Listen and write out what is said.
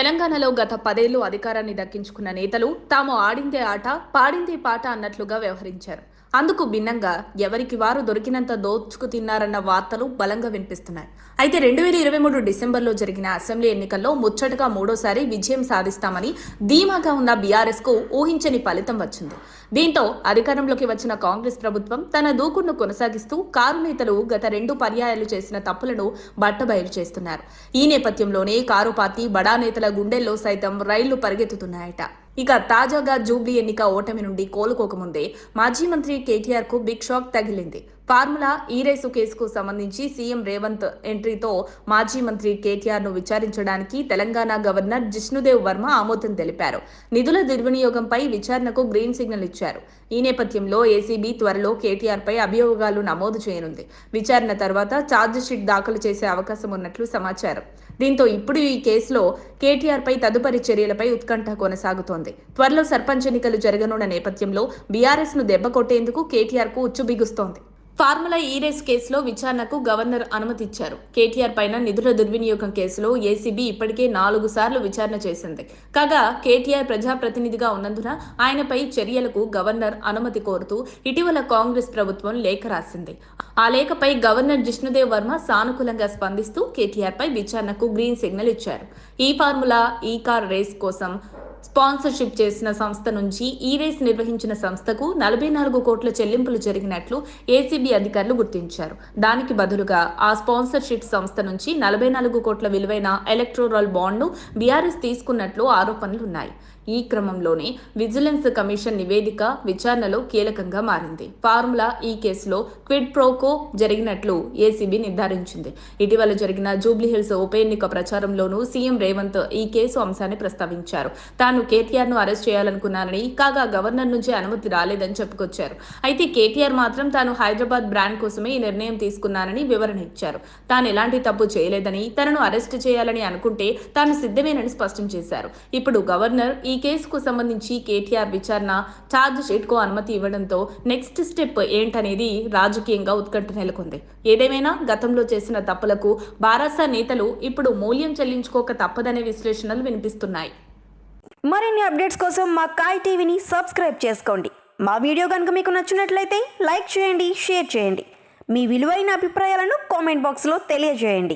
తెలంగాణలో గత 10 ఏళ్లు అధికారాన్ని దక్కించుకున్న నేతలు తాము ఆడిందే ఆట, పాడిందే పాట అన్నట్లుగా వ్యవహరించారు. అందుకు భిన్నంగా ఎవరికి వారు దొరికినంత దోచుకు తిన్నారన్న వార్తలు బలంగా వినిపిస్తున్నాయి. అయితే 2023 డిసెంబర్లో జరిగిన అసెంబ్లీ ఎన్నికల్లో ముచ్చటగా మూడోసారి విజయం సాధిస్తామని ధీమాగా ఉన్న బీఆర్ఎస్ కు ఊహించని ఫలితం వచ్చింది. దీంతో అధికారంలోకి వచ్చిన కాంగ్రెస్ ప్రభుత్వం తన దూకుడును కొనసాగిస్తూ కారు నేతలు గత 2 పర్యాయాలు చేసిన తప్పులను బట్టబయలు చేస్తున్నారు. ఈ నేపథ్యంలోనే కారు పార్టీ బడా నేతల గుండెల్లో సైతం రైళ్లు పరిగెత్తుతున్నాయట. ఇక తాజాగా జూబ్లీ ఎన్నిక ఓటమి నుండి కోలుకోకముందే మాజీ మంత్రి కేటీఆర్ కు బిగ్ షాక్ తగిలింది. ఫార్ములా ఈ రేసు కేసుకు సంబంధించి సీఎం రేవంత్ ఎంట్రీతో మాజీ మంత్రి కేటీఆర్ ను విచారించడానికి తెలంగాణ గవర్నర్ జిష్ణుదేవ్ వర్మ ఆమోదం తెలిపారు. నిధుల దుర్వినియోగంపై విచారణకు గ్రీన్ సిగ్నల్ ఇచ్చారు. ఈ నేపథ్యంలో ఏసీబీ త్వరలో కేటీఆర్ పై అభియోగాలు నమోదు చేయనుంది. విచారణ తర్వాత ఛార్జిషీట్ దాఖలు చేసే అవకాశం ఉన్నట్లు సమాచారం. దీంతో ఇప్పుడు ఈ కేసులో కేటీఆర్ పై తదుపరి చర్యలపై ఉత్కంఠ కొనసాగుతోంది. త్వరలో సర్పంచ్ ఎన్నికలు జరగనున్న నేపథ్యంలో బీఆర్ఎస్ ను దెబ్బ కొట్టేందుకు కేటీఆర్ కు ఉచ్చు బిగుస్తోంది. ఫార్ములా ఈ రేస్ కేసులో విచారణకు గవర్నర్ అనుమతిచ్చారు. కేటీఆర్ పైన నిధుల దుర్వినియోగం కేసులో ఏసీబీ ఇప్పటికే 4 సార్లు విచారణ చేసింది. కాగా కేటీఆర్ ప్రజాప్రతినిధిగా ఉన్నందున ఆయనపై చర్యలకు గవర్నర్ అనుమతి కోరుతూ ఇటీవల కాంగ్రెస్ ప్రభుత్వం లేఖ రాసింది. ఆ లేఖపై గవర్నర్ జిష్ణుదేవ్ వర్మ సానుకూలంగా స్పందిస్తూ కేటీఆర్ పై విచారణకు గ్రీన్ సిగ్నల్ ఇచ్చారు. ఈ ఫార్ములా ఈ కార్ రేస్ కోసం స్పాన్సర్షిప్ చేసిన సంస్థ నుంచి ఈ రేస్ నిర్వహించిన సంస్థకు 44 కోట్ల చెల్లింపులు జరిగినట్లు ఏసీబీ అధికారులు గుర్తించారు. దానికి బదులుగా ఆ స్పాన్సర్షిప్ సంస్థ నుంచి 44 కోట్ల విలువైన ఎలక్టోరల్ బాండ్ను బీఆర్ఎస్ తీసుకున్నట్లు ఆరోపణలున్నాయి. ఈ క్రమంలోనే విజిలెన్స్ కమిషన్ నివేదిక విచారణలో కీలకంగా మారింది. ఫార్ములా ఈ కేసులో క్విడ్ ప్రోకో జరిగినట్లు ఏసీబీ నిర్ధారించింది. ఇటీవల జరిగిన జూబ్లీహిల్స్ ఉప ఎన్నిక ప్రచారంలోనూ సీఎం రేవంత్ ఈ కేసు అంశాన్ని ప్రస్తావించారు. తాను కేటీఆర్ ను అరెస్ట్ చేయాలనుకున్నానని, కాగా గవర్నర్ నుంచి అనుమతి రాలేదని చెప్పుకొచ్చారు. అయితే కేటీఆర్ మాత్రం తాను హైదరాబాద్ బ్రాండ్ కోసమే ఈ నిర్ణయం తీసుకున్నానని వివరణ ఇచ్చారు. తాను ఎలాంటి తప్పు చేయలేదని, తనను అరెస్ట్ చేయాలని అనుకుంటే తాను సిద్ధమేనని స్పష్టం చేశారు. ఇప్పుడు గవర్నర్ ఈ కేసుకు సంబంధించి కేటీఆర్ విచారణ ఛార్జ్ షీట్ కు అనుమతి ఇవ్వడంతో నెక్స్ట్ స్టెప్ ఏంటనేది రాజకీయంగా ఉత్కంఠ నెలకొంది. ఏదేమైనా గతంలో చేసిన తప్పులకు బారాసా నేతలు ఇప్పుడు మూల్యం చెల్లించుకోక తప్పదనే విశ్లేషణలు వినిపిస్తున్నాయి. మరిన్ని అప్డేట్స్ కోసం మా కాయ్ టీవీని సబ్స్క్రైబ్ చేసుకోండి. మా వీడియో కనుక మీకు నచ్చినట్లయితే లైక్ చేయండి, షేర్ చేయండి. మీ విలువైన అభిప్రాయాలను కామెంట్ బాక్స్లో తెలియజేయండి.